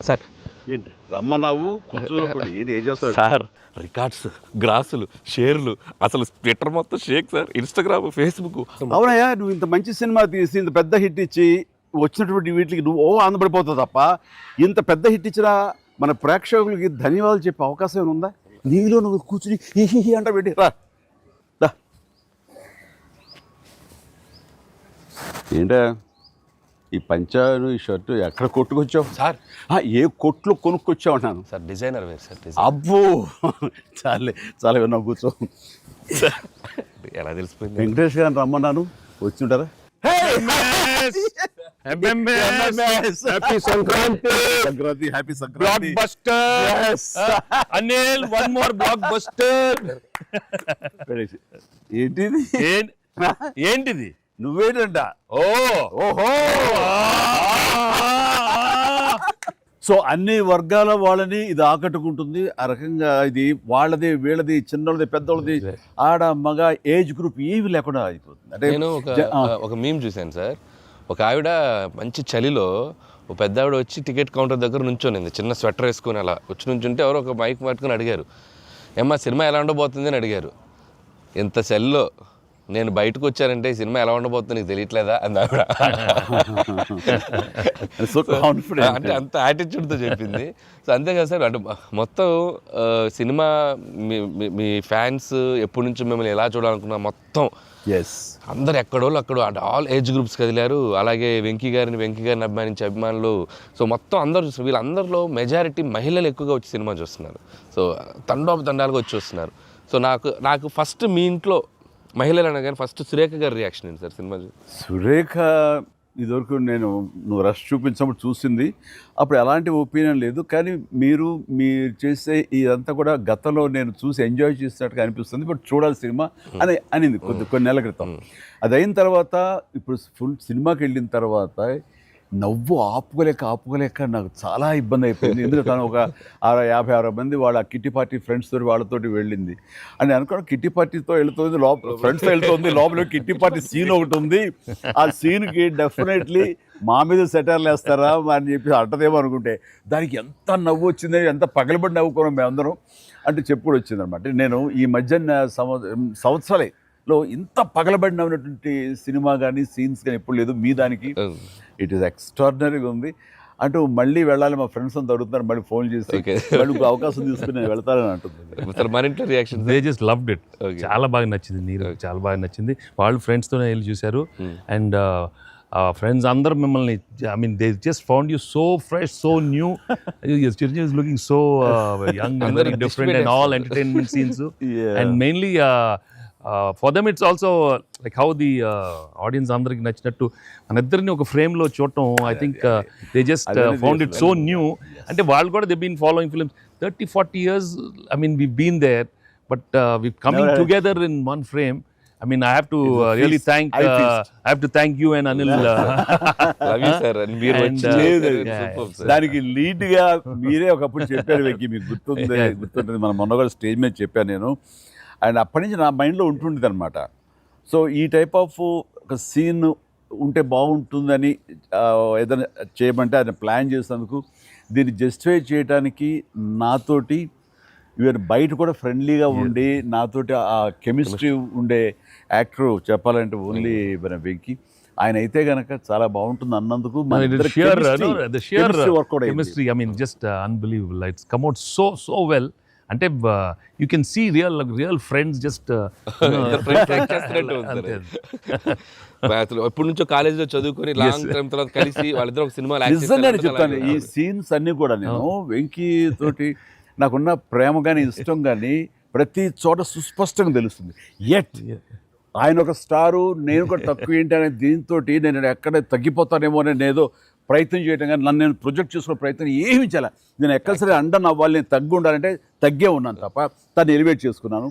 Sir ఏంటి రమ్మన్నావు కూర్చోకుండా ఏం చేస్తాడు సార్ రికార్డ్స్ గ్రాసులు షేర్లు అసలు ట్విట్టర్ మొత్తం షేక్ సార్, ఇన్స్టాగ్రామ్, ఫేస్బుక్. అవునయ్యా, నువ్వు ఇంత మంచి సినిమా తీసి ఇంత పెద్ద హిట్ ఇచ్చి వచ్చినటువంటి వీటికి నువ్వు ఆనందపడిపోతావు తప్ప ఇంత పెద్ద హిట్ ఇచ్చిన మన ప్రేక్షకులకి ధన్యవాదాలు చెప్పే అవకాశం ఏమైనా ఉందా? నీలో నువ్వు కూర్చుని హి అంట పెట్టి రా. ఏంటా ఈ పంచాను ఈ షర్టు ఎక్కడ కొట్టుకొచ్చావు సార్ ఏ కొట్లు కొనుక్కొచ్చావు అన్నాను. సార్ డిజైనర్ వేరు సార్. అబ్బో చాలా విన్నా కూర్చో. ఎలా తెలిసిపోయింది? వెంకటేష్ గారిని రమ్మన్నాను, వచ్చి ఉంటారా? Happy Sankranti. Happy Sankranti. Block buster Anil, one more block buster. ఏంటిది? ఏంటిది? నువ్వేంటంట? ఓహో. సో అన్ని వర్గాల వాళ్ళని ఇది ఆకట్టుకుంటుంది. ఆ రకంగా ఇది వాళ్ళది వీళ్ళది చిన్నోళ్ళది పెద్దోళ్ళది ఆడ మగ ఏజ్ గ్రూప్ ఏవి లేకుండా అయిపోతుంది. అంటే నేను ఒక మీమ్ చూశాను సార్. ఒక ఆవిడ మంచి చలిలో ఒక పెద్ద ఆవిడ వచ్చి టికెట్ కౌంటర్ దగ్గర నుంచోనింది, చిన్న స్వెటర్ వేసుకుని అలా వచ్చి నుంచుంటే ఎవరో ఒక మైక్ పట్టుకుని అడిగారు, ఏమ్మా సినిమా ఎలా ఉండబోతుంది అని అడిగారు. ఎంత చలిలో నేను బయటకు వచ్చానంటే ఈ సినిమా ఎలా ఉండబోతుంది నీకు తెలియట్లేదా అని ఆవిడ. అంటే అంత యాటిట్యూడ్తో చెప్పింది. సో అంతే కదా సార్, అంటే మొత్తం సినిమా మీ ఫ్యాన్స్ ఎప్పటి నుంచి మిమ్మల్ని ఎలా చూడాలనుకున్నా మొత్తం అందరు ఎక్కడోళ్ళు అక్కడ అంటే ఆల్ ఏజ్ గ్రూప్స్ కదిలారు. అలాగే వెంకీ గారిని అభిమానించే అభిమానులు. సో మొత్తం అందరూ వీళ్ళందరిలో మెజారిటీ మహిళలు ఎక్కువగా వచ్చి సినిమా చూస్తున్నారు. సో తండాలుగా వచ్చి వస్తున్నారు. సో నాకు ఫస్ట్ మీ ఇంట్లో మహిళలు అనగానే ఫస్ట్ సురేఖ గారి రియాక్షన్ ఏంటి సార్ సినిమా? సురేఖ ఇదివరకు నువ్వు రష్ చూపించినప్పుడు చూసింది, అప్పుడు ఎలాంటి ఒపీనియన్ లేదు. కానీ మీరు చేసే ఇదంతా కూడా గతంలో నేను చూసి ఎంజాయ్ చేసినట్టుగా అనిపిస్తుంది, బట్ చూడాలి సినిమా అని అనింది కొన్ని నెలల క్రితం. అది అయిన తర్వాత ఇప్పుడు ఫుల్ సినిమాకి వెళ్ళిన తర్వాత నవ్వు ఆపుకోలేక నాకు చాలా ఇబ్బంది అయిపోయింది. ఎందుకంటే తను ఒక 50-60 మంది వాళ్ళ కిట్టి పార్టీ ఫ్రెండ్స్ తోటి వాళ్ళతోటి వెళ్ళింది అని అనుకోవడం. కిట్టి పార్టీతో వెళుతుంది, ఫ్రెండ్స్తో వెళ్తుంది, లోపల కిట్టి పార్టీ సీన్ ఒకటి ఉంది. ఆ సీన్కి డెఫినెట్లీ మా మీద సెటర్లు వేస్తారా అని చెప్పి అంటదేమో అనుకుంటే దానికి ఎంత నవ్వు వచ్చింది, ఎంత పగలబడి నవ్వుకున్నాం మేమందరం అంటే చెప్పుడు వచ్చిందనమాట. నేను ఈ మధ్య సంవత్సరాలలో ఇంత పగలబడి నవ్వినటువంటి సినిమా కానీ సీన్స్ కానీ ఎప్పుడు లేదు. మీ దానికి ఇట్ ఈస్ ఎక్స్ట్రాడినరీగా ఉంది. అంటూ మళ్ళీ వెళ్ళాలి, మా ఫ్రెండ్స్ అంతా అడుగుతున్నారు, మళ్ళీ ఫోన్ చేసి మళ్ళీ అవకాశం తీసుకుని నేను వెళ్తానని అంటుంది. మరింట్లో reaction they just loved it. చాలా బాగా నచ్చింది, నీరు చాలా బాగా నచ్చింది. వాళ్ళు ఫ్రెండ్స్తోనే వెళ్ళి చూశారు. అండ్ ఫ్రెండ్స్ అందరూ మిమ్మల్ని they just found you so fresh, so new. Chiranjeevi is looking so young and very different and all entertainment scenes. And mainly for them it's also like how the audience అందరికి నచ్చినట్టు మన ఇద్దరిని ఒక ఫ్రేమ్లో చూడటం. I think they just found it so new. అంటే వాళ్ళు కూడా they been following films 30-40 years. we've been there, but we've coming together in one frame. I have to really thank you and Anil. Love you sir. And మీరు దానికి lead గా మీరే ఒకప్పుడు చెప్పారు వెంకీ, మీకు గుర్తుంటుంది. మనం మొన్న కూడా స్టేజ్ మీద చెప్పాను నేను. అండ్ అప్పటి నుంచి నా మైండ్లో ఉంటుండేది అనమాట. సో ఈ టైప్ ఆఫ్ ఒక సీన్ ఉంటే బాగుంటుందని ఏదైనా చేయమంటే ఆయన ప్లాన్ చేసినందుకు దీన్ని జస్టిఫై చేయడానికి నాతోటి ఈవెన్ బయట కూడా ఫ్రెండ్లీగా ఉండి నాతోటి ఆ కెమిస్ట్రీ ఉండే యాక్టర్ చెప్పాలంటే ఓన్లీ మన వెంకీ. ఆయన అయితే కనుక చాలా బాగుంటుంది అన్నందుకు chemistry just unbelievable. It's come out so well. అంటే you can see real friends just ఎప్పటి నుంచో కాలేజీలో చదువుకొని లాంగ్ టైం తర్వాత కలిసి వాళ్ళిద్దరు ఒక సినిమా చెప్తాను. ఈ సీన్స్ అన్ని కూడా నేను వెంకీ తోటి నాకున్న ప్రేమ కానీ ఇష్టం కానీ ప్రతి చోట సుస్పష్టంగా తెలుస్తుంది. ఎట్ ఆయన ఒక స్టారు, నేను కూడా తక్కువ ఏంటి అనే దీంతో నేను ఎక్కడ తగ్గిపోతానేమో అని ఏదో ప్రయత్నం చేయడం కానీ నన్ను నేను ప్రొజెక్ట్ చేసుకునే ప్రయత్నం ఏమి చేయాలి. నేను ఎక్కడ సరే అండర్ అవ్వాలి, నేను తగ్గి ఉండాలంటే తగ్గే ఉన్నాను తప్ప తను ఎలివేట్ చేసుకున్నాను.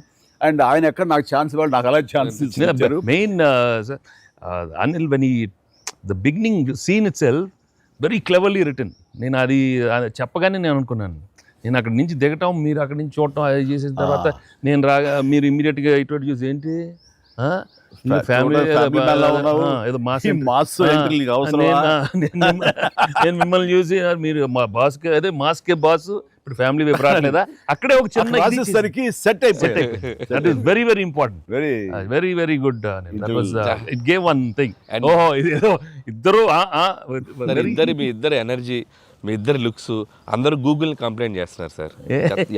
అండ్ ఆయన ఎక్కడ నాకు ఛాన్స్ ఇవ్వాలి, నాకు అలా ఛాన్స్ ఇచ్చారు. Main Anil when the beginning scene it self very cleverly return. నేను అది చెప్పగానే నేను అనుకున్నాను, నేను అక్కడి నుంచి దిగటం, మీరు అక్కడి నుంచి చూడటం, అది చేసిన తర్వాత నేను మీరు ఇమ్మీడియట్గా ఇటువంటి చూసి ఏంటి ఫ్యామిలీ family man లా ఉన్నావు. ఏదో మాస్ ఈ mass entry నీకు అవసరమా? నేను మిమ్మల్ని చూసి మీరు మా బాస్ అదే మాస్కే బాస్ ఇప్పుడు ఫ్యామిలీ వైపు రావట్లేదా అక్కడే ఒక చిన్న రాసేసరికి సెట్ అయిపోయింది. That is very very important, very very very good. It gave one thing. ఓహో ఇది ఏదో ఇద్దరు మీ ఇద్దరు ఎనర్జీ, మీ ఇద్దరు లుక్స్, అందరూ గూగుల్ని కంప్లైంట్ చేస్తున్నారు సార్.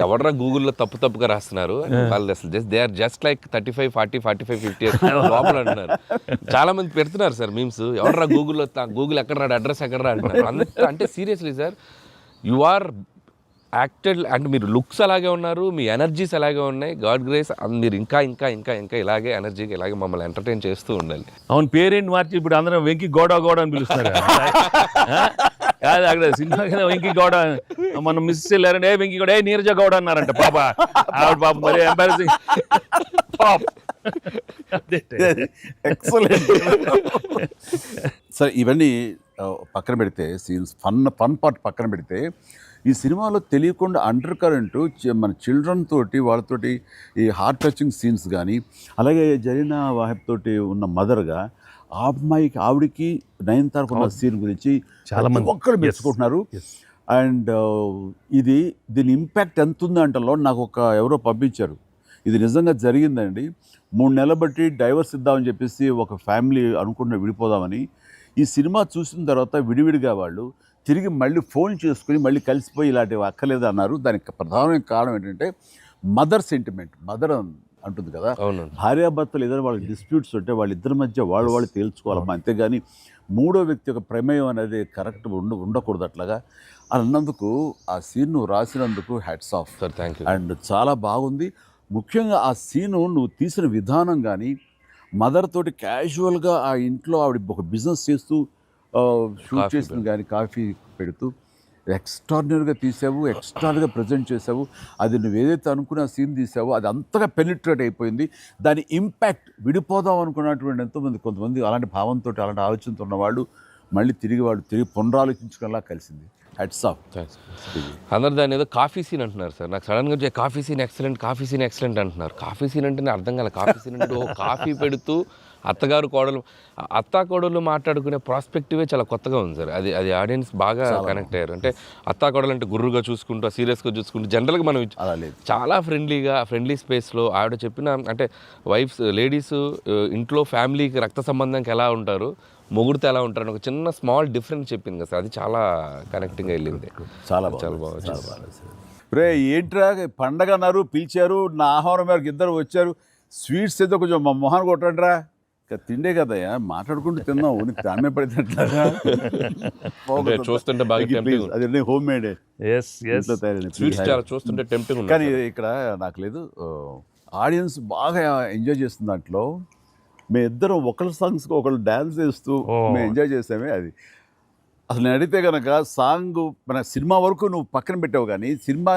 ఎవడరా గూగుల్లో తప్పుగా రాస్తున్నారు వాళ్ళు, అసలు దే ఆర్ జస్ట్ లైక్ 35, 40, 45, 50 లోపల అంటున్నారు. చాలా మంది పెడుతున్నారు సార్ మీమ్స్, ఎవడరా గూగుల్లో, గూగుల్ ఎక్కడ రాడు, అడ్రస్ ఎక్కడ రా అంటున్నారు. అంత అంటే seriously sir, you are acted అంటే మీరు లుక్స్ అలాగే ఉన్నారు, మీ ఎనర్జీస్ అలాగే ఉన్నాయి. గాడ్ గ్రేస్, మీరు ఇంకా ఇంకా ఇంకా ఇంకా ఇలాగే ఎనర్జీకి ఇలాగే మమ్మల్ని ఎంటర్టైన్ చేస్తూ ఉండాలి. అవును, పేరేంటి మార్చి ఇప్పుడు అందరం వెంకీ గౌడ అని పిలుస్తున్నారు. కాదు అక్కడ సినిమా వెంకీ గౌడ, మనం మిస్ వెళ్ళారంటే వెంకీ గౌడ, నీరజ గౌడ అన్నారంట. పాప ఆవిడ పాప మరి ఎంబారసింగ్. ఎక్సలెంట్. సరే, ఇవన్నీ పక్కన పెడితే, సీన్స్ ఫన్ పార్ట్ పక్కన పెడితే, ఈ సినిమాలో తెలియకుండా అండర్ కరెంట్ మన చిల్డ్రన్ తోటి వాళ్ళతోటి ఈ హార్ట్ టచింగ్ సీన్స్ కానీ, అలాగే జరీనా వాహిబ్ తోటి ఉన్న మదర్గా ఆ అమ్మాయికి, ఆవిడికి నయనతారకు ఉన్న సీన్ గురించి చాలా మంది ఒక్కరు మెచ్చుకుంటున్నారు. అండ్ దీని ఇంపాక్ట్ ఎంత ఉందంటలో నాకు ఎవరో పంపించారు, ఇది నిజంగా జరిగిందండి. 3 నెలలు బట్టి డైవర్స్ ఇద్దామని చెప్పేసి ఒక ఫ్యామిలీ అనుకుంటున్న విడిపోదామని, ఈ సినిమా చూసిన తర్వాత విడివిడిగా వాళ్ళు తిరిగి మళ్ళీ ఫోన్ చేసుకుని మళ్ళీ కలిసిపోయి ఇలాంటివి అక్కర్లేదు అన్నారు. దానికి ప్రధానమైన కారణం ఏంటంటే మదర్ సెంటిమెంట్. మదర్ అంటుంది కదా, భార్యాభర్తలు ఏదైనా వాళ్ళకి డిస్ప్యూట్స్ ఉంటే వాళ్ళిద్దరి మధ్య వాళ్ళు తేల్చుకోవాలమ్మా, అంతేగాని మూడో వ్యక్తి యొక్క ప్రమేయం అనేది కరెక్ట్ ఉండకూడదు. అట్లాగా అన్నందుకు, ఆ సీన్ నువ్వు రాసినందుకు hats off sir. Thank you. And చాలా బాగుంది. ముఖ్యంగా ఆ సీను నువ్వు తీసిన విధానం కానీ, మదర్ తోటి క్యాజువల్గా ఆ ఇంట్లో ఆవిడ ఒక బిజినెస్ చేస్తూ షూట్ చేసిన కానీ, కాఫీ పెడుతూ ఎక్స్ట్రాడినరీగా తీసావు, ఎక్స్ట్రాడినరీగా ప్రజెంట్ చేసావు. అది నువ్వు ఏదైతే అనుకున్న సీన్ తీసావో అది అంతగా పెనిట్రేట్ అయిపోయింది. దాని ఇంపాక్ట్, విడిపోదాం అనుకున్నటువంటి కొంతమంది అలాంటి భావంతో, అలాంటి ఆలోచనతో ఉన్నవాళ్ళు మళ్ళీ తిరిగి పునరాలోచించుకునేలా కలిసింది. Heads of. అందరు దాన్ని ఏదో కాఫీ సీన్ అంటున్నారు సార్. నాకు సడన్గా కాఫీ సీన్ ఎక్సలెంట్ అంటున్నారు. కాఫీ సీన్ అంటే అర్థం కాలే. కాఫీ సీన్ అంటే కాఫీ పెడుతూ అత్తా కోడలు మాట్లాడుకునే ప్రాస్పెక్టివే చాలా కొత్తగా ఉంది సార్. అది ఆడియన్స్ బాగా కనెక్ట్ అయ్యారు. అంటే అత్తా కోడలు అంటే గుర్రుగా చూసుకుంటూ, సీరియస్గా చూసుకుంటూ, జనరల్గా మనం చాలా ఫ్రెండ్లీ స్పేస్లో ఆవిడ చెప్పిన, అంటే లేడీస్ ఇంట్లో ఫ్యామిలీకి రక్త సంబంధంకి ఎలా ఉంటారు, మొగుడితో ఎలా ఉంటారని ఒక చిన్న స్మాల్ డిఫరెన్స్ చెప్పింది కదా సార్. అది చాలా కనెక్టింగ్గా వెళ్ళింది. చాలా బాగా. రే ఏంట్రా పండగ అన్నారు, పిలిచారు, నా ఆహారం మేరకు ఇద్దరు వచ్చారు, స్వీట్స్ ఏదో కొంచెం మా మొహాన్ని కొట్టండిరా. తిండే కదయ్యా, మాట్లాడుకుంటూ తిన్నావు, నీకు దాని పడినట్లాగా చూస్తుంటే బాగా అది హోమ్ మేడ్ చూస్తుంటే టెంప్టింగ్. కానీ ఇక్కడ నాకు లేదు, ఆడియన్స్ బాగా ఎంజాయ్ చేస్తున్న దాంట్లో మేము ఇద్దరం ఒకళ్ళ సాంగ్స్కి ఒకళ్ళు డ్యాన్స్ చేస్తూ మేము ఎంజాయ్ చేసామే. అది అసలు నేను అడిగితే కనుక సాంగ్ మన సినిమా వరకు నువ్వు పక్కన పెట్టావు, కానీ సినిమా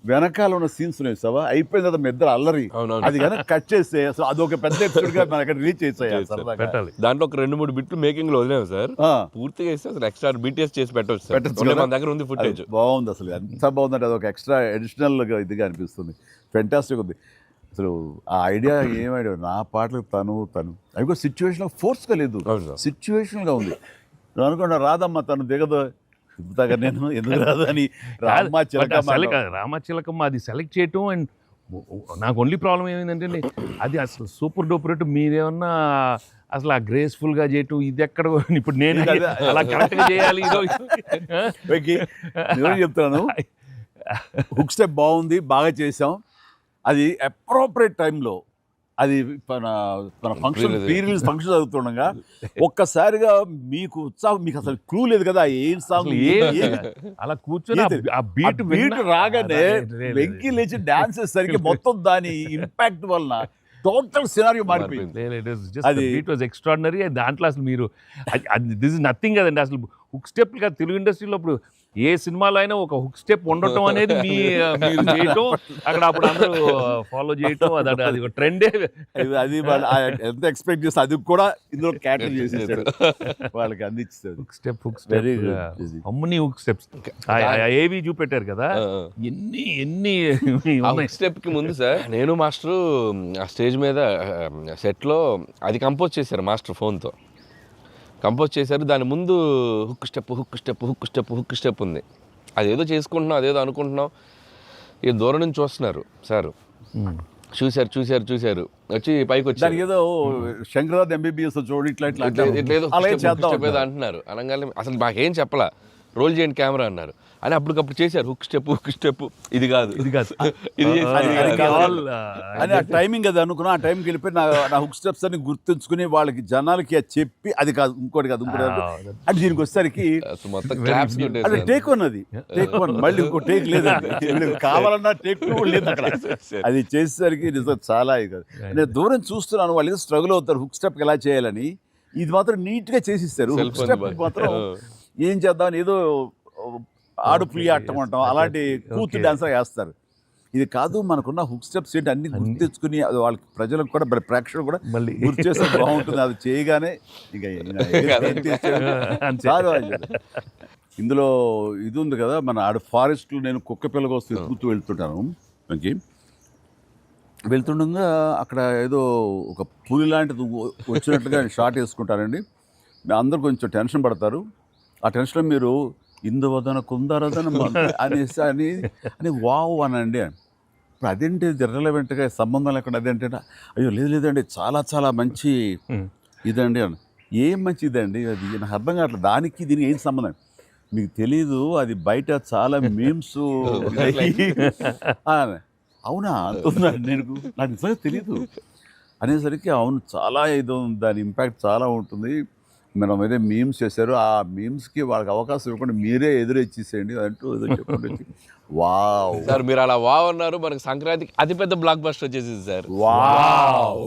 వెనకాల ఉన్న సీన్స్ వేసావా, అయిపోయిన తర్వాత మీ ఇద్దరు అల్లరి, అది కనుక కట్ చేస్తే అసలు అదొక పెద్ద ఎపిసోడ్గా మన అక్కడ రిలీజ్ చేసేయాలి. దాంట్లో ఒక 2-3 బిట్లు మేకింగ్ లో వదిలేము సార్. పూర్తిగా వేస్తే అసలు ఎక్స్ట్రా BTS చేసి పెట్టచ్చు. మన దగ్గర ఉంది ఫుటేజ్. బాగుంది, అసలు ఎంత బాగుందంటే అదొక ఎక్స్ట్రా అడిషనల్గా ఇదిగా అనిపిస్తుంది. ఫెంటాస్టిక్ ఉంది అసలు. ఆ ఐడియా ఏం ఐడియా, నా పాటలకు తను అవి కూడా సిచ్యువేషనల్ ఫోర్స్గా లేదు, సిచ్యువేషనల్గా ఉంది. నువ్వు అనుకున్నా రాదమ్మా తను దిగదు, నేను ఎందుకు రాదు అని రామచిలకమ్మ అది సెలెక్ట్ చేయటం. అండ్ నాకు ఓన్లీ ప్రాబ్లం ఏమైందంటే అది అసలు సూపర్ డూపర్. మీరేమన్నా అసలు ఆ గ్రేస్ఫుల్గా చేయటం, ఇది ఎక్కడ ఇప్పుడు నేను అలా కరెక్ట్గా చేయాలి. చెప్తాను, హుక్ స్టెప్ బాగుంది, బాగా చేసాం. అది అప్రోప్రియేట్ టైంలో, అది మన ఫంక్షన్ ప్రీ-రిలీజ్ ఫంక్షన్ జరుగుతుండగా ఒక్కసారిగా మీకు ఉత్సాహం, మీకు అసలు క్లూ లేదు కదా ఏం సాంగ్ అలా కూర్చొని ఆ బీట్ రాగానే వెంకీ లేచి డాన్స్ చేసేసరికి మొత్తం దాని ఇంపాక్ట్ వలన టోటల్ సినారియో మారిపోయింది. అది ఇట్ వాజ్ ఎక్స్ట్రాడినరీ. దాంట్లో అసలు మీరు దిస్ ఇస్ నథింగ్ కదండి. అసలు హుక్ స్టెప్ కదా తెలుగు ఇండస్ట్రీలో ఇప్పుడు ఏ సినిమాలో అయినా ఒక హుక్ స్టెప్ ఉండటం అనేది మీరు చేయటం, అక్కడ అప్పుడు అందరూ ఫాలో చేయటం, అది ఒక ట్రెండే. అది వాళ్ళు ఎంత ఎక్స్పెక్ట్ చేస్తే అది కూడా ఇందులో క్యాటర్ చేసేసాడు, వాళ్ళకి అందించాడు. హుక్ స్టెప్ అమ్ముని హుక్ స్టెప్స్ ఏవి చూపెట్టారు కదా, ఎన్ని స్టెప్ కి ముందు సార్ నేను మాస్టర్ ఆ స్టేజ్ మీద సెట్ లో అది కంపోజ్ చేశారు మాస్టర్ ఫోన్తో కంపోజ్ చేశారు. దాని ముందు హుక్ స్టెప్ ఉంది. అదేదో చేసుకుంటున్నాం, అదేదో అనుకుంటున్నాం. ఈ దూరం నుంచి చూస్తున్నారు సార్, చూశారు వచ్చి పైకి వచ్చి ఏదో శంకరాద్ ఎంబీబీఎస్ చూడు ఇట్లా అంటున్నారు. అనగానే అసలు మాకేం చెప్పలా, రోల్ చేయండి కెమెరా అన్నారు. అని అప్పటికప్పుడు చేశారు హుక్ స్టెప్. ఇది కాదు ఇది అని ఆ టైమింగ్ అది అనుకున్నా. ఆ టైంకి వెళ్ళిపోయి నా హుక్ స్టెప్స్ అని గుర్తుంచుకుని వాళ్ళకి జనాలకి చెప్పి అది కాదు ఇంకోటి కాదు అంటే దీనికి వచ్చేసరికి అది టేక్ వన్, టేక్ వన్, మళ్ళీ ఇంకో టేక్ లేదండి, కావాలన్నా టేక్ టూ లేదు అక్కడ. అది చేసేసరికి నిజం చాలా ఇది కాదు. నేను దూరం చూస్తున్నాను, వాళ్ళు ఏదో స్ట్రగుల్ అవుతారు హుక్ స్టెప్ ఎలా చేయాలని. ఇది మాత్రం నీట్ గా చేసిస్తారు. హుక్ స్టెప్ మాత్రం ఏం చేద్దామని ఏదో ఆడు పులి ఆటం అంటాం అలాంటి కూతురు డాన్స్ వేస్తారు. ఇది కాదు, మనకున్న హుక్ స్టెప్స్ ఏంటి అన్ని గుర్తు తెచ్చుకుని అది వాళ్ళకి ప్రజలకు కూడా ప్రేక్షకులు కూడా మళ్ళీ గుర్తు చేస్తే బాగుంటుంది. అది చేయగానే ఇక ఇందులో ఇది ఉంది కదా, మన ఆడు ఫారెస్ట్లో నేను కుక్క పిల్లగా వస్తే ఎత్తుకుతూ వెళ్తుంటాను. మనకి వెళ్తుండగా అక్కడ ఏదో ఒక పులి లాంటిది వచ్చినట్టుగా షాట్ వేసుకుంటారండి. అందరూ కొంచెం టెన్షన్ పడతారు. ఆ టెన్షన్లో మీరు ఇందువదన కుందరదన అనేసి అని వావ్ అనండి. ఇప్పుడు అదేంటి ఇర్రెలవెంట్గా సంబంధం లేకుండా అదేంటే అయ్యో లేదండి చాలా చాలా మంచి ఇదండి అని. ఏం మంచి ఇదండి అది నాకు అర్థం కావట్లేదు. దానికి దీనికి ఏం సంబంధం మీకు తెలీదు. అది బయట చాలా మీమ్స్ అవునా అంటున్నాను నేను, నాకు నిజంగా తెలీదు అనేసరికి అవును చాలా ఇది దాని ఇంపాక్ట్ చాలా ఉంటుంది. మనం ఏదో మీమ్స్ చేశారు, ఆ మీమ్స్కి వాళ్ళకి అవకాశం ఇవ్వకుండా మీరే ఎదురొచ్చేసేయండి అంటూ ఏదో చెప్పండి. వావ్ సార్ మీరు అలా వావ్ అన్నారు, మనకు సంక్రాంతికి అతిపెద్ద బ్లాక్ బస్టర్ వచ్చేసింది సార్. వావ్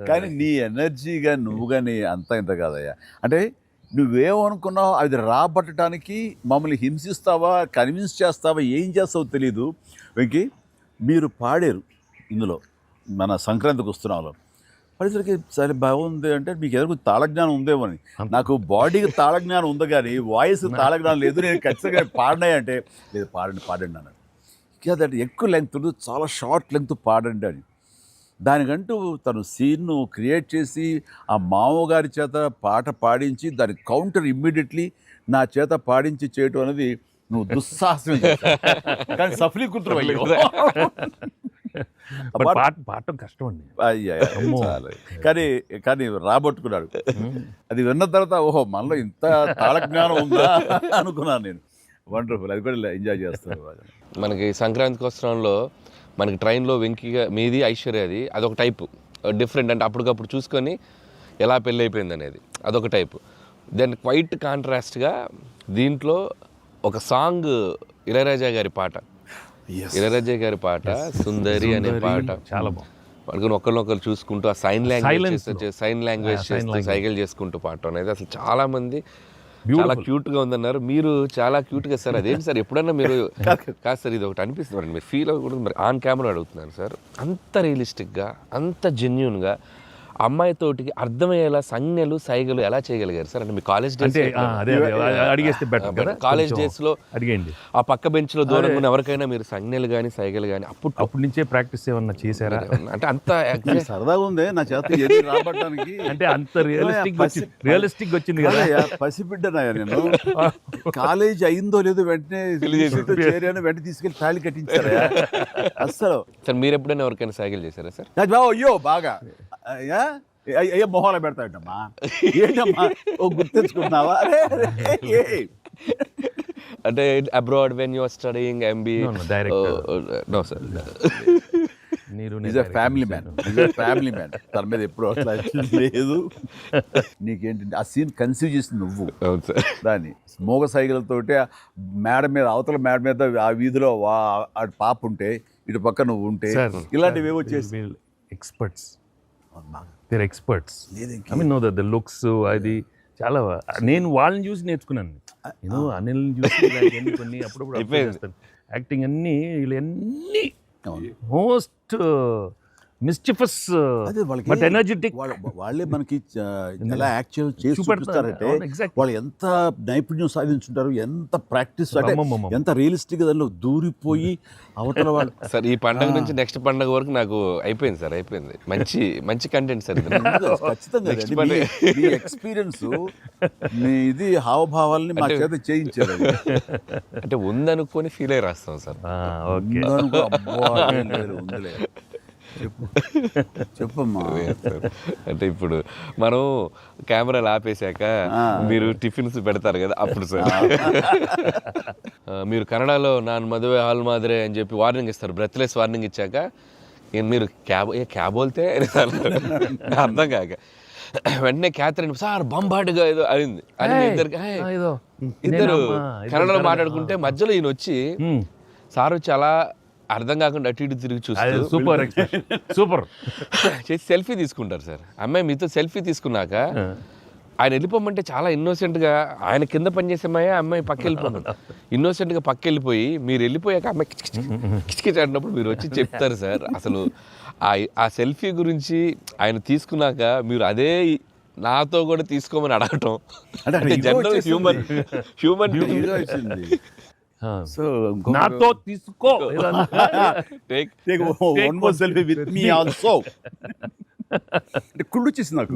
కానీ నీ ఎనర్జీగా నువ్వు కానీ అంత ఇంత కాదయ్యా. అంటే నువ్వేమనుకున్నావు అది రాబట్టడానికి మమ్మల్ని హింసిస్తావా, కన్విన్స్ చేస్తావా, ఏం చేస్తావో తెలీదు. వెంకీ మీరు పాడారు ఇందులో మన సంక్రాంతికి వస్తున్నాలో పరిసరికి సరే బాగుంది అంటే మీకు ఎదురు తాళజ్ఞానం ఉందేమని. నాకు బాడీకి తాళజ్ఞానం ఉంది కానీ వాయిస్ తాళజ్ఞానం లేదు. నేను ఖచ్చితంగా పాడినాయి అంటే లేదు పాడండి అన్నాడు. కాదంటే ఎక్కువ లెంగ్త్ చాలా షార్ట్ లెంగ్త్ పాడండి అని. దానికంటూ తను సీన్ను క్రియేట్ చేసి ఆ మామగారి చేత పాట పాడించి దాని కౌంటర్ ఇమ్మీడియట్లీ నా చేత పాడించి చేయటం అనేది నువ్వు దుస్సాహసం కానీ సఫలీకృతం అయ్యో. పాడటం కష్టం అండి. కానీ కానీ రాబట్టుకున్నాడు. అది విన్న తర్వాత ఓహో మనలో ఇంత తాళజ్ఞానం ఉందా అనుకున్నాను నేను. వండర్ఫుల్, అది కూడా ఎంజాయ్ చేస్తాను. మనకి సంక్రాంతికి వస్త్రంలో మనకి ట్రైన్లో వెంకీగా మీది ఐశ్వర్యది అదొక టైపు డిఫరెంట్, అంటే అప్పటికప్పుడు చూసుకొని ఎలా పెళ్ళి అయిపోయింది అనేది అదొక టైపు. దెన్ క్వైట్ కాంట్రాస్ట్గా దీంట్లో ఒక సాంగ్ ఇళయరాజా గారి పాట, ఇళయరాజా గారి పాట సుందరి అనే పాట చాలా బాగుంది. మనకు ఒకరినొకరు చూసుకుంటూ ఆ సైన్ లాంగ్వేజ్ చేస్తూ సైకిల్ చేసుకుంటూ పాడటం అనేది అసలు చాలా మంది చాలా క్యూట్గా ఉందన్నారు. మీరు చాలా క్యూట్గా సార్. అదేంటి సార్ ఎప్పుడన్నా మీరు కాదు సార్ ఇది ఒకటి అనిపిస్తుంది మీరు ఫీల్ అవ్వకూడదు. మరి ఆన్ కెమెరా అడుగుతున్నాను సార్, అంత రియలిస్టిక్గా అంత జెన్యూన్గా అమ్మాయితోటికి అర్థమయ్యేలా సంజ్ఞలు సైగలు ఎలా చేయగలిగారు సార్? అంటే మీ కాలేజ్ డేస్ అడిగేస్తే బెటర్ కదా. కాలేజ్ డేస్లో అడిగేయండి ఆ పక్క బెంచ్లో దూరంగా ఉన్న ఎవరికైనా మీరు సంజ్ఞలు కానీ సైగలు కానీ అప్పటి నుంచే ప్రాక్టీస్ ఏమన్నా చేశారా? అంటే అంత సరదాగా ఉంది నా చేత రాబట్టడానికి. అంటే అంత రియలిస్టిక్ వచ్చింది కదా. పసిబిడ్డనాయా నేను. కాలేజ్ అయిందో లేదో వెంటనే వెంటనే తీసుకెళ్ళి తాళి కట్టించారా అస్సలు. సార్ మీరు ఎప్పుడైనా ఎవరికైనా సైకిల్ చేశారా సార్? అయ్యో బాగా అయ్యో మొహాలు పెడతాడమ్మా. ఏంటమ్మా ఓ గుర్తించుకుంటున్నావా? అంటే abroad when you are studying MBA? No sir, family man తన మీద ఎప్పుడు అట్లా లేదు. నీకేంటంటే ఆ సీన్ కన్సీవ్ చేసింది నువ్వు. దాన్ని మోగ సైకిల్తోటి మేడ మీద అవతల మేడ మీద ఆ వీధిలో పాప ఉంటే ఇటు పక్క నువ్వు ఉంటే ఇలాంటివి ఏవో చేసి experts I mean know the looks అది చాలా నేను వాళ్ళని చూసి నేర్చుకున్నాను. నేను అనిల్ చూసి ఇలాంటివన్నీ కొన్ని అప్పుడప్పుడు observe చేస్తాను. యాక్టింగ్ అన్నీ వీళ్ళన్నీ మోస్ట్ మిస్చిఫస్ అదే వాళ్ళకి బట్ ఎనర్జెటిక్. వాళ్ళే మనకి ఎలా యాక్ట్ చేసి చూపిస్తారంటే ఎగ్జాక్ట్. వాళ్ళు ఎంత నైపుణ్యం సాధించుంటారు, ఎంత ప్రాక్టీస్ అంటే ఎంత రియలిస్టిక్ దానిలో దూరిపోయి అవతల వాళ్ళు. సార్ ఈ పండగ నుంచి నెక్స్ట్ పండగ వరకు నాకు అయిపోయింది సార్, అయిపోయింది. మంచి మంచి కంటెంట్ సార్ ఇది. ఖచ్చితంగా మీ ఎక్స్పీరియన్స్ మీ ఇది హావభావాలని మా చేత చేయించారు. అంటే ఉందనుకొని ఫీల్ అయ్యి రాస్తాం సార్. ఓకే, ఉందిలే చెప్పమ్మా. అంటే ఇప్పుడు మనం కెమెరాలు ఆపేశాక మీరు టిఫిన్స్ పెడతారు కదా అప్పుడు సార్. మీరు కన్నడలో నాన్ మదువే హాల్ మాదిరే అని చెప్పి వార్నింగ్ ఇస్తారు, బ్రెత్లెస్ వార్నింగ్ ఇచ్చాక మీరు క్యాబ్ వెళ్తే అర్థం కాక వెంటనే క్యాథరిన్ సార్ బంబాటుగా ఏదో అయింది అని ఇద్దరు కన్నడలో మాట్లాడుకుంటే మధ్యలో ఈయన వచ్చి సార్ వచ్చి అలా అర్థం కాకుండా అటు ఇటు తిరిగి చూస్తారు, సూపర్ సూపర్ చేసి సెల్ఫీ తీసుకుంటారు సార్. అమ్మాయి మీతో సెల్ఫీ తీసుకున్నాక ఆయన వెళ్ళిపోమంటే చాలా ఇన్నోసెంట్గా ఆయన కింద పనిచేసేమాయా అమ్మాయి పక్క వెళ్ళిపోమంట ఇన్నోసెంట్గా పక్క వెళ్ళిపోయి మీరు వెళ్ళిపోయాక అమ్మాయి కిచకిచ అంటున్నప్పుడు మీరు వచ్చి చెప్తారు సార్. అసలు ఆ సెల్ఫీ గురించి ఆయన తీసుకున్నాక మీరు అదే నాతో కూడా తీసుకోమని అడగటం అంటే జనరల్ హ్యూమన్ సో నాతో తీసుకో కుళ్ళు వచ్చేసింది నాకు.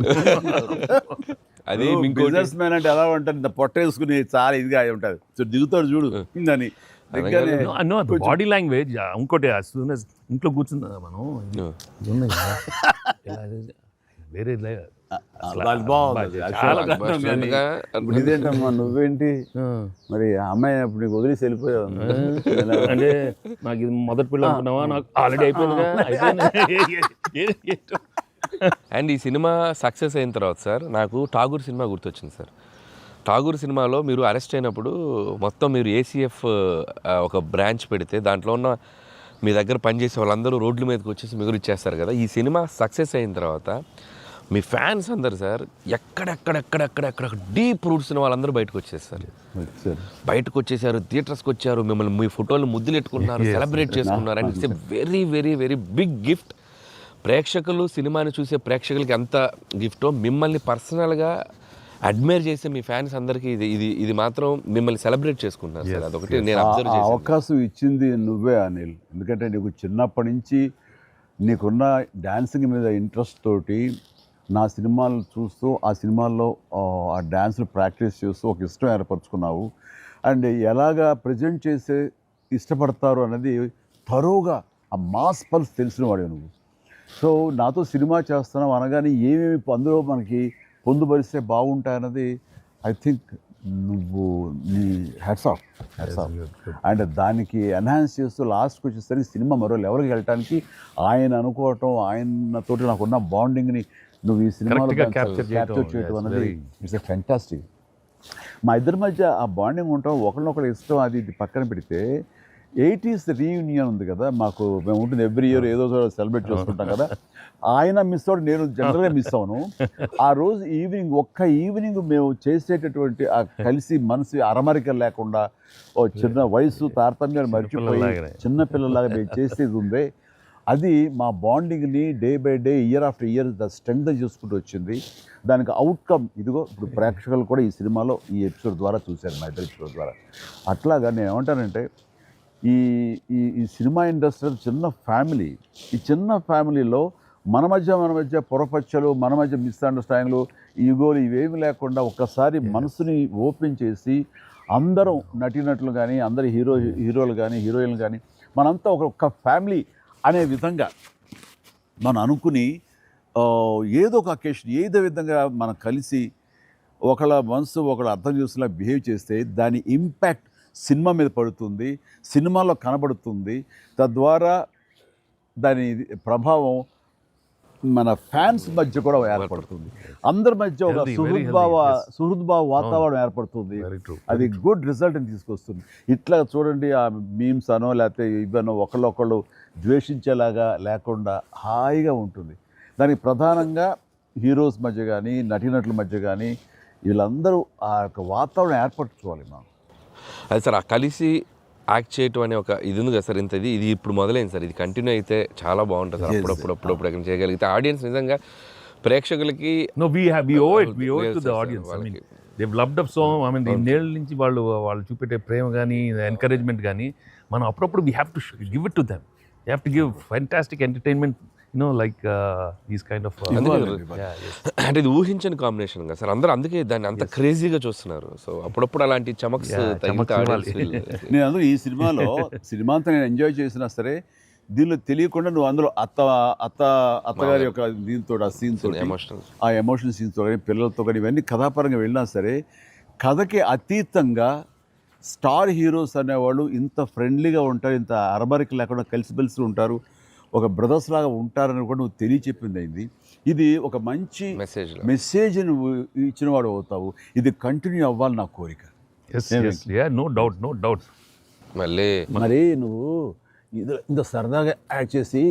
అది బిజినెస్ మ్యాన్ అంటే ఎలా ఉంటుంది, ఇంత పొట్ట వేసుకుని చాలా ఇదిగా ఉంటుంది. సో దిగుతాడు చూడు ఇందని బాడీ లాంగ్వేజ్. ఇంకోటి ఇంట్లో కూర్చున్నా మనం వేరే ఇదేంటమ్మా నువ్వేంటి మరి అమ్మాయి అప్పుడు నీకు వదిలేసి వెళ్ళిపోయావు అంటే నాకు ఇది మొదటి పిల్ల అనుకున్నావా, నాకు ఆల్రెడీ అయిపోయింది. అండ్ ఈ సినిమా సక్సెస్ అయిన తర్వాత సార్ నాకు ఠాగూర్ సినిమా గుర్తొచ్చింది సార్. ఠాగూర్ సినిమాలో మీరు అరెస్ట్ అయినప్పుడు మొత్తం మీరు ఏసీఎఫ్ ఒక బ్రాంచ్ పెడితే దాంట్లో ఉన్న మీ దగ్గర పనిచేసే వాళ్ళందరూ రోడ్ల మీదకి వచ్చేసి మీరు ఇచ్చేస్తారు కదా. ఈ సినిమా సక్సెస్ అయిన తర్వాత మీ ఫ్యాన్స్ అందరు సార్ ఎక్కడెక్కడెక్కడెక్కడెక్కడ డీప్ రూట్స్ వాళ్ళందరూ బయటకు వచ్చేసారు, బయటకు వచ్చేసారు, థియేటర్స్కి వచ్చారు, మిమ్మల్ని మీ ఫోటోలు ముద్దులెట్టుకున్నారు, సెలబ్రేట్ చేసుకున్నారు. And it's a very very very big gift. ప్రేక్షకులు సినిమాని చూసే ప్రేక్షకులకి ఎంత గిఫ్టో మిమ్మల్ని పర్సనల్గా అడ్మైర్ చేసే మీ ఫ్యాన్స్ అందరికీ ఇది ఇది ఇది మాత్రం మిమ్మల్ని సెలబ్రేట్ చేసుకుంటున్నారు సార్. అదొకటి నేను అబ్జర్వ్ చేశాను. అవకాశం ఇచ్చింది నువ్వే అనిల్. ఎందుకంటే నీకు చిన్నప్పటి నుంచి నీకున్న డాన్సింగ్ మీద ఇంట్రెస్ట్ తోటి నా సినిమాలు చూస్తూ ఆ సినిమాల్లో ఆ డ్యాన్స్ని ప్రాక్టీస్ చేస్తూ ఒక ఇష్టం ఏర్పరచుకున్నావు. అండ్ ఎలాగా ప్రజెంట్ చేసే ఇష్టపడతారు అనేది తరోగా ఆ మాస్ పల్స్ తెలిసిన వాడే నువ్వు. సో నాతో సినిమా చేస్తున్నావు అనగానే ఏమేమి అందులో మనకి పొందుపరిస్తే బాగుంటాయన్నది ఐ థింక్ నువ్వు నీ హ్యాట్స్ ఆఫ్. అండ్ దానికి ఎన్హాన్స్ చేస్తూ లాస్ట్కి వచ్చేసరికి సినిమా మరో లెవెల్కి వెళ్ళటానికి ఆయన అనుకోవటం, ఆయనతోటి నాకున్న బాండింగ్ని నువ్వు ఈ సినిమాలో క్యాప్చర్ చేయటం అనేది ఇట్స్ ఎ ఫ్యాంటాస్టిక్. మా ఇద్దరి మధ్య ఆ బాండింగ్ ఉండటం, ఒకరినొకరు ఇష్టం, అది ఇది పక్కన పెడితే 80s రీయూనియన్ ఉంది కదా మాకు, మేము ఉంటుంది ఎవ్రీ ఇయర్ ఏదో సెలబ్రేట్ చేసుకుంటాం కదా. ఆయన మిస్ అవుట్, నేను జనరల్గా మిస్ అవును. ఆ రోజు ఈవినింగ్ ఒక్క ఈవినింగ్ మేము చేసేటటువంటి ఆ కలిసి మనసు అరమరికలు లేకుండా ఓ చిన్న వయసు తారతమ్యాలు మర్చిపోయి చిన్నపిల్లలాగా మేము చేసేది ఉందే, అది మా బాండింగ్ని day by day year after year strength చేసుకుంటూ వచ్చింది. దానికి అవుట్కమ్ ఇదిగో ఇప్పుడు ప్రేక్షకులు కూడా ఈ సినిమాలో ఈ ఎపిసోడ్ ద్వారా చూశారు, మా ఇద్దరు ఎపిసోడ్ ద్వారా. అట్లాగా నేను ఏమంటానంటే ఈ ఈ సినిమా ఇండస్ట్రీ చిన్న ఫ్యామిలీ. ఈ చిన్న ఫ్యామిలీలో మన మధ్య పొరపచ్చలు, మన మధ్య మిస్అండర్స్టాండింగ్లు, ఈగోలు ఇవేమి లేకుండా ఒక్కసారి మనసుని ఓపెన్ చేసి అందరం నటీనటులు కానీ, అందరు హీరోలు కానీ, హీరోయిన్లు కానీ మనంతా ఒక ఫ్యామిలీ అనే విధంగా మనం అనుకుని ఏదో ఒక అకేషన్ ఏదో విధంగా మనం కలిసి ఒకళ్ళ మనసు ఒకళ్ళు అర్థం చేసుకునేలా బిహేవ్ చేస్తే దాని ఇంపాక్ట్ సినిమా మీద పడుతుంది, సినిమాలో కనబడుతుంది. తద్వారా దాని ప్రభావం మన ఫ్యాన్స్ మధ్య కూడా ఏర్పడుతుంది, అందరి మధ్య ఒక సుహృద్భావ వాతావరణం ఏర్పడుతుంది. అది గుడ్ రిజల్ట్ని తీసుకొస్తుంది. ఇట్లా చూడండి, ఆ మీమ్స్ అనో లేకపోతే ఇవన్నో ఒకళ్ళొకళ్ళు ద్వేషించేలాగా లేకుండా హాయిగా ఉంటుంది. దానికి ప్రధానంగా హీరోస్ మధ్య కానీ, నటీనటుల మధ్య కానీ వీళ్ళందరూ ఆ యొక్క వాతావరణం ఏర్పరచుకోవాలి మనం. అది సార్ ఆ కలిసి యాక్ట్ చేయటం అనే ఒక ఇది ఉంది కదా సార్, ఇది ఇప్పుడు మొదలైంది సార్, ఇది కంటిన్యూ అయితే చాలా బాగుంటుంది సార్. అప్పుడప్పుడు ఎక్కడ చేయగలిగితే ఆడియన్స్ నిజంగా ప్రేక్షకులకి No, we owe it to the audience. I mean, they've loved up so. I mean, ఇన్నేళ్ళ నుంచి వాళ్ళు చూపెట్టే ప్రేమ కానీ ఎంకరేజ్మెంట్ కానీ మనం అప్పుడప్పుడు we have to give it to them. You have to give fantastic entertainment, like these kind of అంటే ఇది ఊహించని combination కదా సార్, అందరూ అందుకే దాన్ని అంత క్రేజీగా చూస్తున్నారు. సో అప్పుడప్పుడు అలాంటి చమక్స్ నేను అందులో ఈ సినిమా అంతా నేను ఎంజాయ్ చేసినా సరే, దీనిలో తెలియకుండా నువ్వు అందులో అత్తగారి యొక్క దీంతో ఆ సీన్స్ ఆ ఎమోషనల్ సీన్స్తో కానీ పిల్లలతో కానీ ఇవన్నీ కథాపరంగా వెళ్ళినా సరే, కథకి అతీతంగా స్టార్ హీరోస్ అనేవాళ్ళు ఇంత ఫ్రెండ్లీగా ఉంటారు, ఇంత అరమరిక లేకుండా కలిసిమెలిసి ఉంటారు, ఒక బ్రదర్స్ లాగా ఉంటారని కూడా నువ్వు తెలియచెప్పింది అయింది. ఇది ఒక మంచి మెసేజ్ నువ్వు ఇచ్చిన వాడు అవుతావు. ఇది కంటిన్యూ అవ్వాలి నా కోరిక. No doubt. మరి నువ్వు ఇంత సరదాగా యాక్ట్ చేసి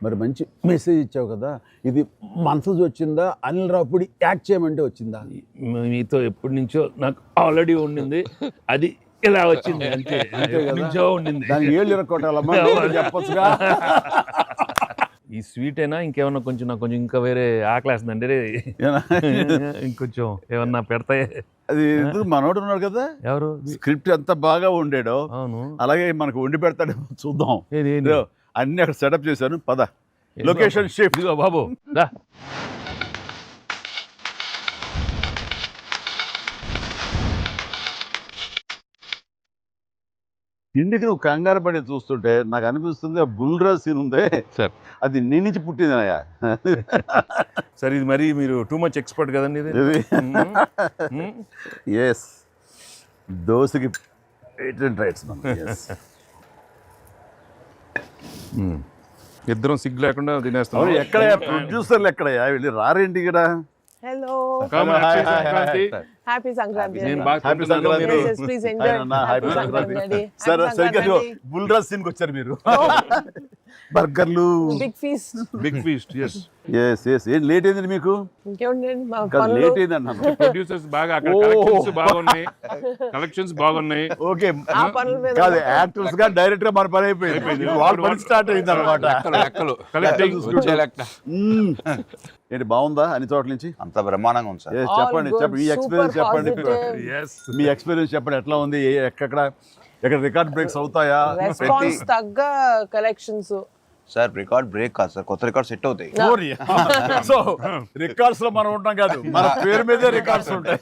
మరి మంచి మెసేజ్ ఇచ్చావు కదా, ఇది మనసు వచ్చిందా, అనిల్ రావుపూడి యాక్ట్ చేయమంటే వచ్చిందా? మీతో ఎప్పటి నుంచో నాకు ఆల్రెడీ ఉండింది, అది ఇలా వచ్చింది అంతే. నుంచో ఉండింది, దానికి ఏళ్ళు ఇరక్కొట్టాలమ్మా చెప్పొచ్చుగా. ఈ స్వీట్ అయినా ఇంకేమన్నా కొంచెం నాకు కొంచెం ఇంకా వేరే ఆకలేస్తుందంటే ఇంకొంచెం ఏమన్నా పెడతాయి. అది మనోడు ఉన్నాడు కదా, ఎవరు స్క్రిప్ట్ ఎంత బాగా వండాడో అవును అలాగే మనకు వండి పెడతాడు, చూద్దాం. అన్ని అక్కడ సెటప్ చేశాను, పద లొకేషన్ షిఫ్ట్ బాబు దా. ఇంటికి నువ్వు కంగారు పడి చూస్తుంటే నాకు అనిపిస్తుంది ఆ బుల్రాజ్ సీన్ ఉందే సార్, అది నీ నుంచి పుట్టిందనయ్యా. సరే ఇది మరి మీరు టూ మచ్ ఎక్స్పర్ట్ కదండి ఇది. ఎస్, దోశకి పేటెంట్ రైట్స్. ఇద్దరం సిగ్గు లేకుండా తినేస్తాం. ఎక్కడయ్యా ప్రొడ్యూసర్లు, ఎక్కడయ్యా వెళ్ళి రారేంటి ఇక్కడ? Hello. Happy Sankranti. Happy Sankranti. Please enjoy. Happy Sankranti. Sir, సరిగ్గా బుల్రాజ్ సీన్కి వచ్చారు మీరు. బర్గర్లు, బిగ్ ఫీస్ట్. yes. ఏం లేట్ అయింది మీకు? లేట్ అయింది అన్నాను. ప్రొడ్యూసర్స్ బాగా అక్కడ కలెక్షన్స్ బాగున్నాయి. ఓకే, కాదు యాక్టర్స్ గా డైరెక్ట్ గా మన పని అయిపోయింది, వాళ్ళ పని స్టార్ట్ అయింది అనమాట. ఏంటి బాగుందా అన్ని చోట్ల నుంచి? అంత బ్రహ్మాండంగా ఉంది సార్. చెప్పండి మీ ఎక్స్పీరియన్స్ చెప్పండి. మీ ఎక్స్పీరియన్స్ చెప్పండి, ఎట్లా ఉంది, ఎక్కడ రికార్డ్ బ్రేక్స్ అవుతాయా? రెస్పాన్స్ తగ్గ కలెక్షన్స్ సార్. రికార్డ్ బ్రేక్ కాదు సార్, కొత్త రికార్డ్ సెట్ అవుతాయి. సో రికార్డ్స్ లో మనం ఉంటాం కాదు, మన పేరు మీదే రికార్డ్స్ ఉంటాయి.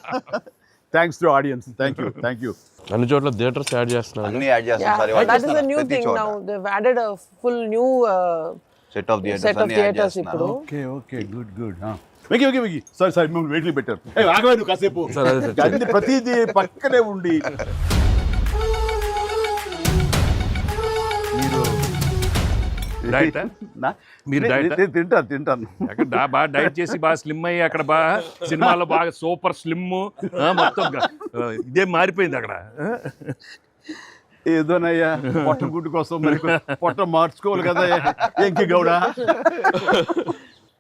Thanks to audience. Thank you. అన్ని చోట్ల థియేటర్స్ యాడ్ చేస్తున్నారు, అన్ని యాడ్ చేస్తాం sir. That is a new thing now. They've added a full new set of theatres ఇప్పుడు. Okay good. వెకి సారీ మేము వెయిట్లు పెట్టారు. ఆగవే నువ్వు కాసేపు, అన్ని ప్రతిదీ పక్కనే ఉండి. మీరు తింటాను అక్కడ బాగా డైట్ చేసి బాగా స్లిమ్ అయ్యి అక్కడ బాగా సినిమాలో బాగా సూపర్ స్లిమ్ మొత్తం ఇదే మారిపోయింది అక్కడ. ఏదోనయ్యా పొట్ట గుడ్డు కోసం మరి పొట్ట మార్చుకోవాలి కదా ఎంకి గౌడ.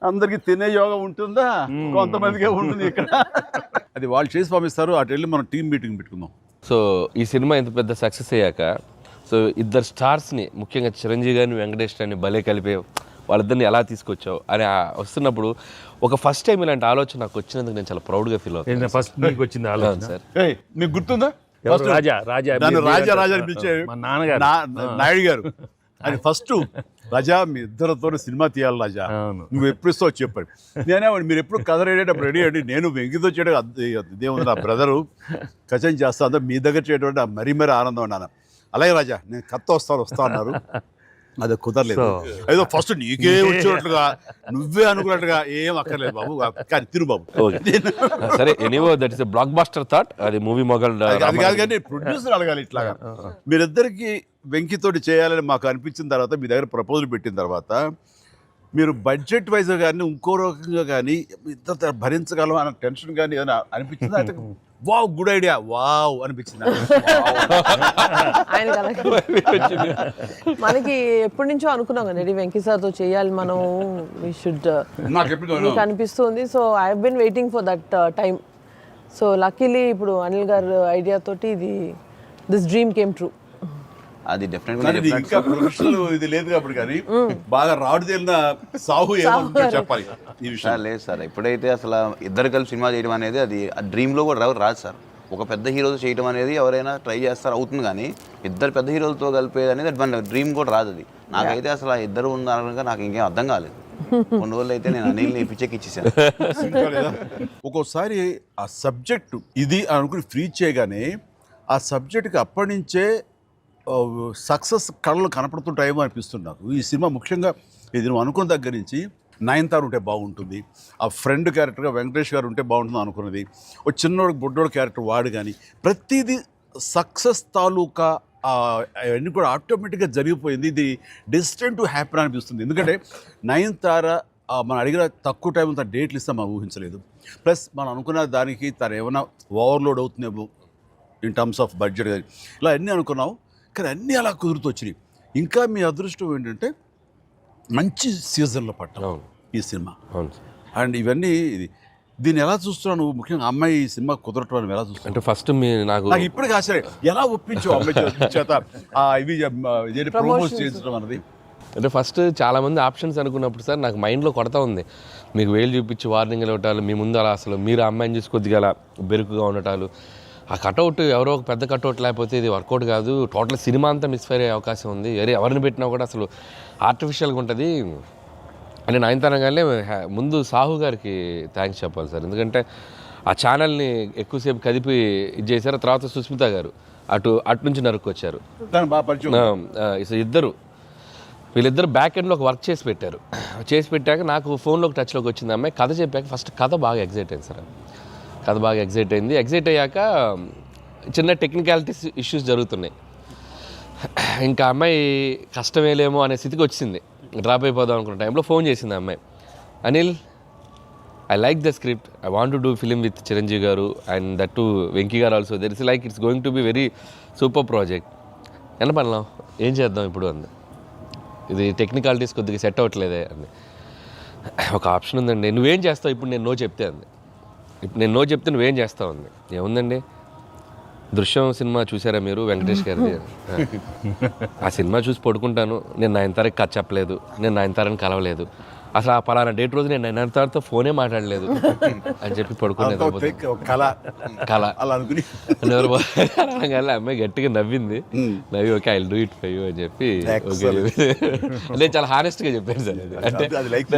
అందరికి తినే యోగం ఉంటుందా? కొంతమందికే ఉంటుంది ఇక్కడ. అది వాళ్ళు చేసి పంపిస్తారు, అటు వెళ్ళి మనం టీం మీటింగ్ పెట్టుకుందాం. సో ఈ సినిమా ఇంత పెద్ద సక్సెస్ అయ్యాక, సో ఇద్దరు స్టార్స్ని ముఖ్యంగా చిరంజీవి గారిని వెంకటేష్ గారిని భలే కలిపే వాళ్ళిద్దరిని ఎలా తీసుకొచ్చావు అని వస్తున్నప్పుడు ఒక ఫస్ట్ టైం ఇలాంటి ఆలోచన నాకు వచ్చినందుకు నేను చాలా ప్రౌడ్గా ఫీల్ అవుతాను. ఫస్ట్ మీకు వచ్చింది ఆలోచన సార్. మీకు గుర్తుందా? రాజా పిలిచే నాయుడు గారు అది ఫస్ట్, రాజా మీ ఇద్దరితో సినిమా తీయాలి రాజా, నువ్వు ఎప్పుడు ఇస్తావు చెప్పాడు. నేనే మీరు ఎప్పుడు కథ రెడీ రెడీ అండి, నేను వెంకితో చేయడం ఇదేముంది, నా బ్రదరు కచన్ చేస్తా, అంతా మీ దగ్గర చేయడం మరీ ఆనందం అన్నాను. అలాగే రాజా నేను కథ వస్తా అన్నారు, అది కుదరలేదు. ఏదో ఫస్ట్ నీకే వచ్చినట్లుగా నువ్వే అనుకున్నట్టుగా ఏం అక్కర్లేదు బాబు, కానీ తిరు బాబు. సరే, anyway that is a blockbuster thought. అది మూవీ మొగల్ అది కాదు, కానీ ప్రొడ్యూసర్ అడగాలి ఇట్లాగా. మీరిద్దరికి వెంకితోటి చేయాలని మాకు అనిపించిన తర్వాత, మీ దగ్గర ప్రపోజల్ పెట్టిన తర్వాత, మీరు బడ్జెట్ వైజ్ కానీ ఇంకో రకంగా కానీ ఇద్దరు భరించగలం అన్న టెన్షన్ కానీ ఏదైనా అనిపించిందా? అయితే వావ్ గుడ్ ఐడియా వావ్ అనిపించింది మనకి ఎప్పటి నుంచో అనుకున్నాం కదా వెంకీ సార్తో చేయాలి మనం, వి షుడ్, నాకు అనిపిస్తుంది. So I have been waiting for that time. So luckily ఇప్పుడు అనిల్ గారు ఐడియా తోటి దిస్ డ్రీమ్ కేమ్ ట్రూ. అది డెఫినెట్గా కానీ ఇది ఇంకా ప్రొఫెషనల్ ఇది లేదు కాబట్టి కానీ బాగా రాడు తేలిన సాహు ఏమంటారు చెప్పాలి ఈ విషయం. సార్ లేదు సార్, ఎప్పుడైతే అసలు ఇద్దరు కలిసి సినిమా చేయడం అనేది అది డ్రీమ్లో కూడా రాదు సార్. ఒక పెద్ద హీరోతో చేయడం అనేది ఎవరైనా ట్రై చేస్తారు అవుతుంది, కానీ ఇద్దరు పెద్ద హీరోలతో కలిపేది అనేది మన డ్రీమ్ కూడా రాదు. అది నాకైతే అసలు ఆ ఇద్దరు ఉన్నారనగా నాకు ఇంకేం అర్థం కాలేదు. కొన్ని రోజులు అయితే నేను అనిల్ని పిచ్చెక్కిచ్చేసాను. ఒక్కోసారి ఆ సబ్జెక్టు ఇది అనుకుని ఫ్రీ చేయగానే ఆ సబ్జెక్ట్కి అప్పటి నుంచే సక్సెస్ కళలు కనపడుతుంటాయేమో అనిపిస్తుంది నాకు. ఈ సినిమా ముఖ్యంగా ఇది నువ్వు అనుకున్న దగ్గర నుంచి నయనతార ఉంటే బాగుంటుంది, ఆ ఫ్రెండ్ క్యారెక్టర్గా వెంకటేష్ గారు ఉంటే బాగుంటుంది అనుకున్నది, ఒక చిన్నోడు బుడ్డోడు క్యారెక్టర్ వాడు, కానీ ప్రతిదీ సక్సెస్ తాలూకా అవన్నీ కూడా ఆటోమేటిక్గా జరిగిపోయింది. ఇది డెస్టిన్ టు హ్యాపీ అనిపిస్తుంది. ఎందుకంటే నయనతార మనం అడిగిన తక్కువ టైం అంత డేట్లు ఇస్తాం మనం ఊహించలేదు. ప్లస్ మనం అనుకున్న దానికి తను ఏమైనా ఓవర్లోడ్ అవుతుందేమో ఇన్ టర్మ్స్ ఆఫ్ బడ్జెట్ కానీ ఇలా అన్నీ అనుకున్నాం, కానీ అన్నీ అలా కుదురుతూ వచ్చినాయి. ఇంకా మీ అదృష్టం ఏంటంటే మంచి సీజన్లో పట్టాం ఈ సినిమా. అండ్ ఇవన్నీ దీన్ని ఎలా చూస్తున్నావు నువ్వు? ముఖ్యంగా అమ్మాయి ఈ సినిమా కుదరటం అని ఎలా చూస్తున్నావు? అంటే ఫస్ట్ నాకు ఇప్పటికీ ఆశ్చర్యం, ఎలా ఒప్పించావు అమ్మాయి చేత ఇవి ప్రమోట్ చేయించడం అన్నది? అంటే ఫస్ట్ చాలామంది ఆప్షన్స్ అనుకున్నప్పుడు సార్ నాకు మైండ్లో కొడతా ఉంది, మీకు వేలు చూపించి వార్నింగ్లు ఇవ్వటాలు, మీ ముందు అలా అసలు మీరు అమ్మాయిని చూసి కొద్దిగా అలా బెరుకుగా ఉండటాలు, ఆ కటౌట్ ఎవరో ఒక పెద్ద కటౌట్ లేకపోతే ఇది వర్కౌట్ కాదు, టోటల్ సినిమా అంతా మిస్ఫైర్ అయ్యే అవకాశం ఉంది, ఎవరిని పెట్టినా కూడా అసలు ఆర్టిఫిషియల్గా ఉంటుంది అని నయనతారగానే ముందు సాహు గారికి థ్యాంక్స్ చెప్పాలి సార్. ఎందుకంటే ఆ ఛానల్ని ఎక్కువసేపు కదిపి ఇది చేశారు. తర్వాత సుస్మిత గారు అటు నుంచి నరుక్కొచ్చారు. వీళ్ళిద్దరు బ్యాక్ ఎండ్లో ఒక వర్క్ చేసి పెట్టారు. చేసి పెట్టాక నాకు ఫోన్లోకి టచ్లోకి వచ్చింది అమ్మాయి. కథ చెప్పాక ఫస్ట్ కథ బాగా ఎగ్జైట్ అయింది సార్. కథ బాగా ఎగ్జైట్ అయింది. ఎగ్జైట్ అయ్యాక చిన్న టెక్నికాలిటీస్ ఇష్యూస్ జరుగుతున్నాయి. ఇంకా అమ్మాయి కష్టమేలేమో అనే స్థితికి వచ్చింది. డ్రాప్ అయిపోదాం అనుకున్న టైంలో ఫోన్ చేసింది అమ్మాయి, Anil I like the script, I want to do film with Chiranjeevi గారు అండ్ దట్ టు వెంకీ గారు also, there is like it's going to be very super project. ఎంత పడలాం, ఏం చేద్దాం ఇప్పుడు అంది. ఇది టెక్నికాలిటీస్ కొద్దిగా సెట్ అవ్వట్లేదే అంది. ఒక ఆప్షన్ ఉందండి, నువ్వేం చేస్తావు ఇప్పుడు నేను నో చెప్తే అంది. ఇప్పుడు నేను నో చెప్తే నువ్వేం చేస్తావు అంది. ఏముందండి, దృశ్యం సినిమా చూసారా మీరు వెంకటేష్ గారిది? ఆ సినిమా చూసి పడుకుంటాను, నేను నయనతారకి కథ చెప్పలేదు, నేను నయనతారని కలవలేదు, అసలు ఆ పలానా డేట్ రోజు నేను నయనతారతో ఫోనే మాట్లాడలేదు అని చెప్పి పడుకునేది. అమ్మాయి గట్టిగా నవ్వింది. నవ్వి okay I do it for you అని చెప్పి ఓకే అంటే చాలా హానెస్ట్గా చెప్పాను సార్. అంటే లైక్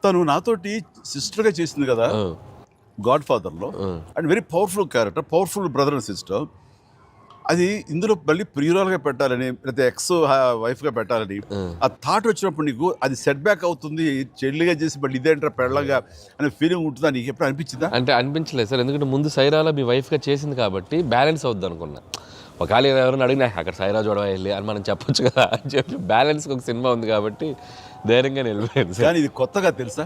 తను నాతోటి సిస్టర్గా చేసింది కదా గాడ్ ఫాదర్లో, and very powerful character, powerful brother and sister. అది ఇందులో మళ్ళీ ప్రియురాలుగా పెట్టాలని లేదా ఎక్స్ వైఫ్గా పెట్టాలని ఆ థాట్ వచ్చినప్పుడు నీకు అది సెట్ బ్యాక్ అవుతుంది, చెల్లిగా చేసి మళ్ళీ ఇదేంటారా పెళ్ళగా అనే ఫీలింగ్ ఉంటుందా నీకు ఎప్పుడు అనిపించిందా? అంటే అనిపించలేదు సార్, ఎందుకంటే ముందు సైరాలో మీ వైఫ్గా చేసింది కాబట్టి బ్యాలెన్స్ అవుద్ది అనుకున్నా. ఒకవేళ ఎవరైనా అడిగినా అక్కడ సైరా చూడవా వెళ్ళి అని మనం చెప్పొచ్చు కదా అని చెప్పి బ్యాలెన్స్కి ఒక సినిమా ఉంది కాబట్టి ధైర్యంగా వెళ్ళిపోయింది సార్. కానీ ఇది కొత్తగా తెలుసా,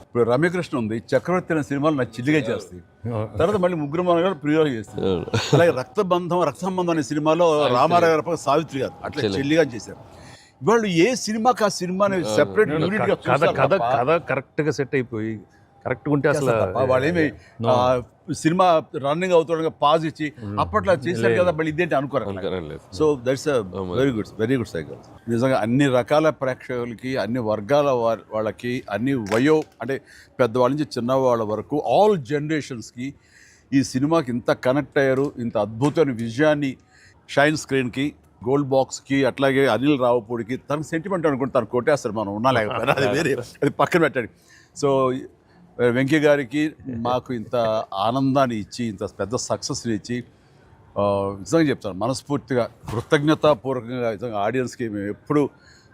ఇప్పుడు రమ్యకృష్ణ ఉంది, చక్రవర్తి అనే సినిమాలు నాకు చిల్లిగా చేస్తాయి, తర్వాత మళ్ళీ ముగ్గురు మన గారు ప్రియులు చేస్తారు. అలాగే రక్త సంబంధం అనే సినిమాలో రామారావు గారు సావిత్రి గారు అట్లా చెల్లిగా చేశారు. వాళ్ళు ఏ సినిమాకి ఆ సినిమాని సెపరేట్ కథ కరెక్ట్గా సెట్ అయిపోయి కరెక్ట్గా ఉంటే అసలు వాళ్ళేమి సినిమా రన్నింగ్ అవుతుండగా పాజ్ ఇచ్చి అప్పట్లో చేశారు కదా మళ్ళీ ఇదేంటి అనుకోరు. So that's very good cycle. నిజంగా అన్ని రకాల ప్రేక్షకులకి, అన్ని వర్గాల వాళ్ళకి, అన్ని అంటే పెద్దవాళ్ళ నుంచి చిన్నవాళ్ళ వరకు ఆల్ జనరేషన్స్కి ఈ సినిమాకి ఇంత కనెక్ట్ అయ్యారు. ఇంత అద్భుతమైన విజయాన్ని షైన్ స్క్రీన్కి, గోల్డ్ బాక్స్కి, అట్లాగే అనిల్ రావుపూడికి తనకు సెంటిమెంట్ అనుకుంటే తను కొట్టేస్తారు, మనం ఉన్నా లేకపోయినా అది వేరే, అది పక్కన పెట్టండి. సో వెంకీ గారికి మాకు ఇంత ఆనందాన్ని ఇచ్చి, ఇంత పెద్ద సక్సెస్ని ఇచ్చి నిజంగా చెప్తాను మనస్ఫూర్తిగా కృతజ్ఞతాపూర్వకంగా నిజంగా ఆడియన్స్కి మేము ఎప్పుడు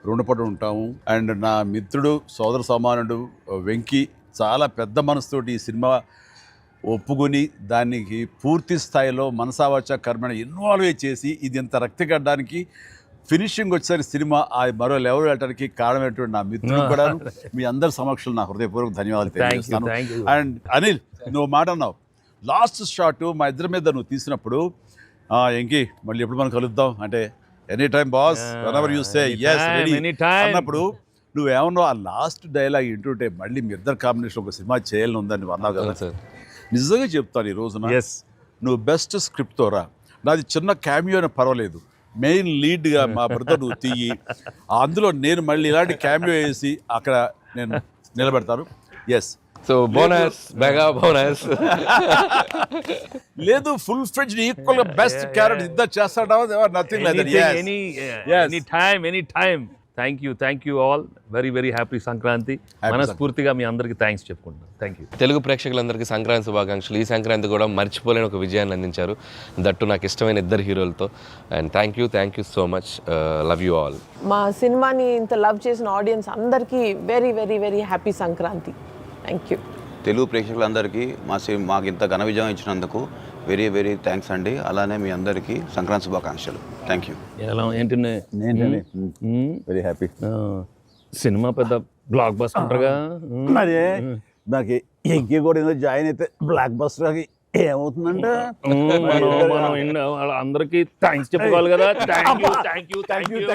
రుణపడి ఉంటాము. అండ్ నా మిత్రుడు, సోదర సమానుడు వెంకీ చాలా పెద్ద మనసుతోటి ఈ సినిమా ఒప్పుకొని దానికి పూర్తి స్థాయిలో మనసావాచ కర్మణ ఇన్వాల్వ్ చేసి ఇది ఇంత రక్తిగడ్డానికి ఫినిషింగ్ వచ్చేసరి సినిమా ఆ మరో లెవెల్ వెళ్ళడానికి కారణమైనటువంటి నా మిత్రుడు కూడా మీ అందరి సమక్షంలో నా హృదయపూర్వక ధన్యవాదాలు తెలియజేస్తాను. అండ్ అనిల్, నువ్వు మాట అన్నావు లాస్ట్ షాట్ మా ఇద్దరి మీద నువ్వు తీసినప్పుడు, ఎంకి మళ్ళీ ఎప్పుడు మనం కలుద్దాం అంటే any time boss, whenever you say yes ready అన్నప్పుడు నువ్వేమన్నా ఆ లాస్ట్ డైలాగ్ వింటుంటే మళ్ళీ మీ ఇద్దరు కాంబినేషన్ ఒక సినిమా చేయాలని ఉందని అన్నావు కదా సార్ నిజంగా చెప్తాను ఈ రోజున ఎస్ నువ్వు బెస్ట్ స్క్రిప్ట్తో రా నాది చిన్న క్యామియో అని పర్వాలేదు మెయిన్ లీడ్గా మా బ్రదర్ నువ్వు తీయి అందులో నేను మళ్ళీ ఇలాంటి క్యామియో వేసి అక్కడ నేను నిలబెడతాను yes so bonus mega bonus లేదు ఫుల్ ఫ్రెండ్స్ ఈక్వల్ గా బెస్ట్ క్యారెక్టర్ ఇద్దరు చేస్తాడా nothing like that any time thank you all very happy Sankranti మనస్ఫూర్తిగా మీ అందరికి థ్యాంక్స్ చెప్పుకుంటాను థ్యాంక్ యూ తెలుగు ప్రేక్షకులందరికీ సంక్రాంతి శుభాకాంక్షలు ఈ సంక్రాంతి కూడా మర్చిపోలేని ఒక విజయాన్ని అందించారు దట్టు నాకు ఇష్టమైన ఇద్దరు హీరోలతో and thank you so much love you all మా సినిమాని ఇంత లవ్ చేసిన ఆడియన్స్ అందరికీ very very very happy Sankranti thank you Telugu ప్రేక్షకులందరికీ మాకు ఇంత ఘన విజయం ఇచ్చినందుకు వెరీ థ్యాంక్స్ అండి. అలానే మీ అందరికీ సంక్రాంతి శుభాకాంక్షలు. Thank you. ఎలా ఏంటి వెరీ హ్యాపీ సినిమా పెద్ద బ్లాక్ బస్టర్గా మరి నాకు ఎంకి కూడా ఏదో జాయిన్ అయితే బ్లాక్ బస్టర్ ఏమవుతుందంటే మనం అందరికీ థ్యాంక్స్ చెప్పుకోవాలి కదా. Thank you